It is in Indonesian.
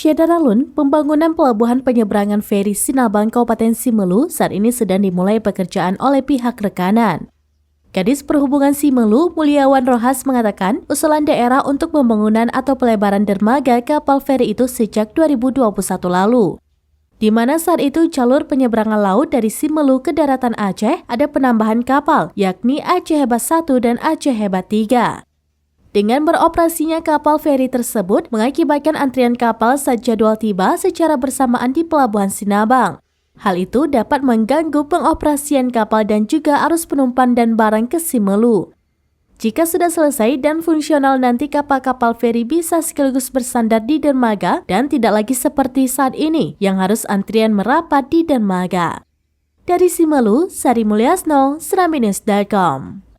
Syedaralun, pembangunan pelabuhan penyeberangan feri Sinabang Kabupaten Simelu saat ini sedang dimulai pekerjaan oleh pihak rekanan. Kadis Perhubungan Simelu, Mulyawan Rohas mengatakan usulan daerah untuk pembangunan atau pelebaran dermaga kapal feri itu sejak 2021 lalu. Di mana saat itu jalur penyeberangan laut dari Simelu ke daratan Aceh ada penambahan kapal, yakni Aceh Hebat 1 dan Aceh Hebat 3. Dengan beroperasinya kapal feri tersebut mengakibatkan antrian kapal saat jadwal tiba secara bersamaan di Pelabuhan Sinabang. Hal itu dapat mengganggu pengoperasian kapal dan juga arus penumpang dan barang ke Simelu. Jika sudah selesai dan fungsional nanti kapal-kapal feri bisa sekaligus bersandar di dermaga dan tidak lagi seperti saat ini yang harus antrian merapat di dermaga. Dari Simelu, Sari Mulyasno, Serambi News.com.